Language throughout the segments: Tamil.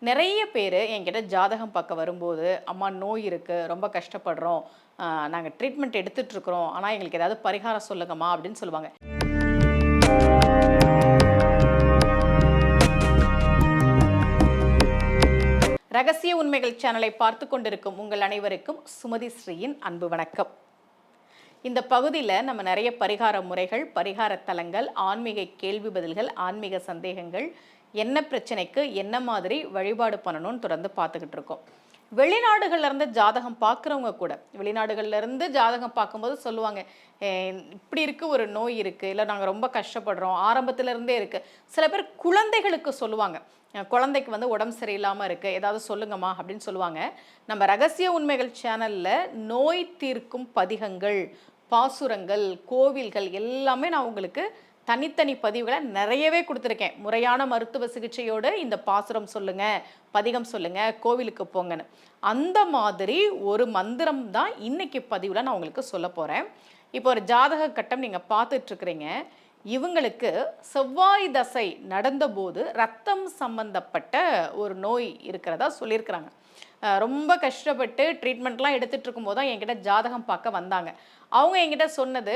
நிறைய பேர் என்கிட்ட ஜாதகம் பார்க்க வரும்போது, "அம்மா நோய் இருக்கு, ரொம்ப கஷ்டப்படுறோம். நாங்க ட்ரீட்மெண்ட் எடுத்துட்ருக்குறோம். ஆனா எங்களுக்கு ஏதாவது பரிகாரம் சொல்லுங்கம்மா" அப்படின்னு சொல்லுவாங்க. ரகசிய உண்மைகள் சேனலை பார்த்து கொண்டிருக்கும் உங்கள் அனைவருக்கும் சுமதி ஸ்ரீயின் அன்பு வணக்கம். இந்த பகுதியில் நம்ம நிறைய பரிகார முறைகள், பரிகார தலங்கள், ஆன்மீக கேள்வி பதில்கள், ஆன்மீக சந்தேகங்கள், என்ன பிரச்சனைக்கு என்ன மாதிரி வழிபாடு பண்ணணும்னு தொடர்ந்து பார்த்துக்கிட்டு இருக்கோம். வெளிநாடுகள்லேருந்து ஜாதகம் பார்க்குறவங்க கூட வெளிநாடுகள்லேருந்து ஜாதகம் பார்க்கும்போது சொல்லுவாங்க, இப்படி இருக்குது, ஒரு நோய் இருக்குது, இல்லை நாங்கள் ரொம்ப கஷ்டப்படுறோம், ஆரம்பத்துலேருந்தே இருக்குது. சில பேர் குழந்தைகளுக்கு சொல்லுவாங்க, குழந்தைக்கு வந்து உடம்பு சரியில்லாமல் இருக்குது, ஏதாவது சொல்லுங்கம்மா அப்படின்னு சொல்லுவாங்க. நம்ம ரகசிய உண்மைகள் சேனலில் நோய் தீர்க்கும் பதிகங்கள், பாசுரங்கள், கோவில்கள் எல்லாமே நான் உங்களுக்கு தனித்தனி பதிவுகளை நிறையவே கொடுத்துருக்கேன். முறையான மருத்துவ சிகிச்சையோடு இந்த பாசுரம் சொல்லுங்கள், பதிகம் சொல்லுங்கள், கோவிலுக்கு போங்கன்னு. அந்த மாதிரி ஒரு மந்திரம் தான் இன்னைக்கு பதிவில் நான் உங்களுக்கு சொல்ல போகிறேன். இப்போ ஒரு ஜாதக கட்டம் நீங்கள் பார்த்துட்ருக்குறீங்க. இவங்களுக்கு செவ்வாய் தசை நடந்தபோது ரத்தம் சம்பந்தப்பட்ட ஒரு நோய் இருக்கிறதா சொல்லியிருக்கிறாங்க. ரொம்ப கஷ்டப்பட்டு ட்ரீட்மெண்ட்லாம் எடுத்துகிட்டு இருக்கும்போது தான் என்கிட்ட ஜாதகம் பார்க்க வந்தாங்க. அவங்க என்கிட்ட சொன்னது,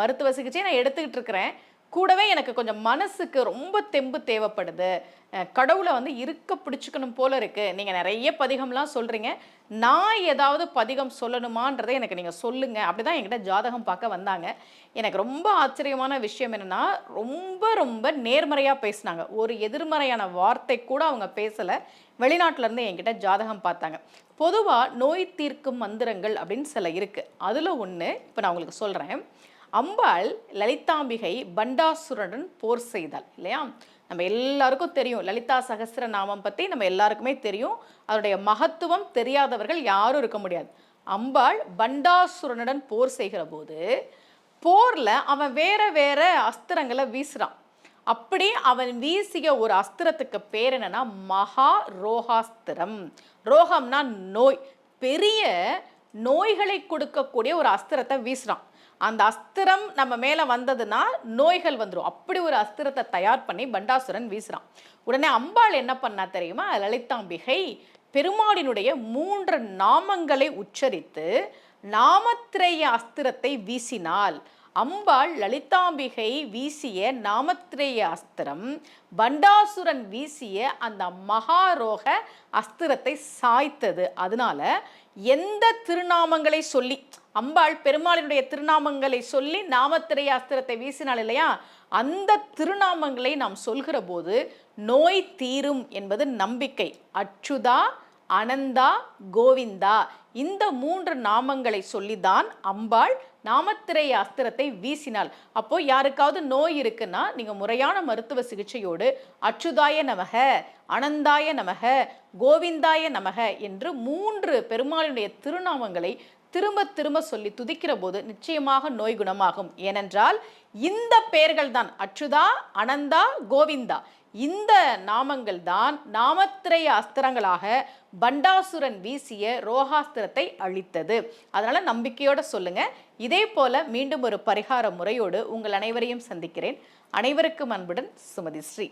மருத்துவ சிகிச்சை நான் எடுத்துக்கிட்டு இருக்கிறேன், கூடவே எனக்கு கொஞ்சம் மனசுக்கு ரொம்ப தெம்பு தேவைப்படுது, கடவுளை வந்து இருக்க பிடிச்சிக்கணும் போல இருக்குது, நீங்கள் நிறைய பதிகம்லாம் சொல்கிறீங்க, நான் ஏதாவது பதிகம் சொல்லணுமான்றதை எனக்கு நீங்கள் சொல்லுங்கள், அப்படி தான் என்கிட்ட ஜாதகம் பார்க்க வந்தாங்க. எனக்கு ரொம்ப ஆச்சரியமான விஷயம் என்னென்னா, ரொம்ப ரொம்ப நேர்மறையாக பேசினாங்க. ஒரு எதிர்மறையான வார்த்தை கூட அவங்க பேசலை. வெளிநாட்டிலேருந்து என்கிட்ட ஜாதகம் பார்த்தாங்க. பொதுவாக நோய் தீர்க்கும் மந்திரங்கள் அப்படின்னு சில இருக்குது. அதில் ஒன்று இப்போ நான் உங்களுக்கு சொல்கிறேன். அம்பாள் லலிதாம்பிகை பண்டாசுரனுடன் போர் செய்தாள் இல்லையா? நம்ம எல்லாருக்கும் தெரியும், லலிதா சகஸ்ர நாமம் பற்றி நம்ம எல்லாருக்குமே தெரியும். அதனுடைய மகத்துவம் தெரியாதவர்கள் யாரும் இருக்க முடியாது. அம்பாள் பண்டாசுரனுடன் போர் செய்கிற போது போரில் அவன் வேற வேற அஸ்திரங்களை வீசுகிறான். அப்படி அவன் வீசிய ஒரு அஸ்திரத்துக்கு பேர் என்னன்னா மகா ரோகாஸ்திரம். ரோகம்னா நோய், பெரிய நோய்களை கொடுக்கக்கூடிய ஒரு அஸ்திரத்தை வீசுறான். அந்த அஸ்திரம் நம்ம மேலே வந்ததுன்னா நோய்கள் வந்துடும். அப்படி ஒரு அஸ்திரத்தை தயார் பண்ணி பண்டாசுரன் வீசுறான். உடனே அம்பாள் என்ன பண்ணா தெரியுமா? லலிதாம்பிகை பெருமாளினுடைய 3 நாமங்களை உச்சரித்து நாமத்ரய அஸ்திரத்தை வீசினாள். அம்பாள் லலிதாம்பிகை வீசிய நாமத்ரேய அஸ்திரம் பண்டாசுரன் வீசிய அந்த மகாரோக அஸ்திரத்தை சாய்த்தது. அதனால எந்த திருநாமங்களை சொல்லி, அம்பாள் பெருமாளினுடைய திருநாமங்களை சொல்லி நாமத்ரேய அஸ்திரத்தை வீசினாள் இல்லையா, அந்த திருநாமங்களை நாம் சொல்கிற போது நோய் தீரும் என்பது நம்பிக்கை. அச்சுதா, அனந்தா, கோவிந்தா, இந்த 3 நாமங்களை சொல்லிதான் அம்பாள் நாமத்திரைய அஸ்திரத்தை வீசினாள். அப்போ யாருக்காவது நோய் இருக்குன்னா நீங்க முறையான மருத்துவ சிகிச்சையோடு அச்சுதாய நமக, அனந்தாய நமக, கோவிந்தாய நமக என்று 3 பெருமாளுடைய திருநாமங்களை திரும்ப திரும்ப சொல்லி துதிக்கிற போது நிச்சயமாக நோய் குணமாகும். ஏனென்றால் இந்த பெயர்கள் தான் அச்சுதா, அனந்தா, கோவிந்தா, இந்த நாமங்கள் தான் நாமத்திரைய அஸ்திரங்களாக பண்டாசுரன் வீசிய ரோகாஸ்திரத்தை அழித்தது. அதனால நம்பிக்கையோட சொல்லுங்க. இதே போல மீண்டும் ஒரு பரிகார முறையோடு உங்கள் அனைவரையும் சந்திக்கிறேன். அனைவருக்கும் அன்புடன் சுமதி ஸ்ரீ.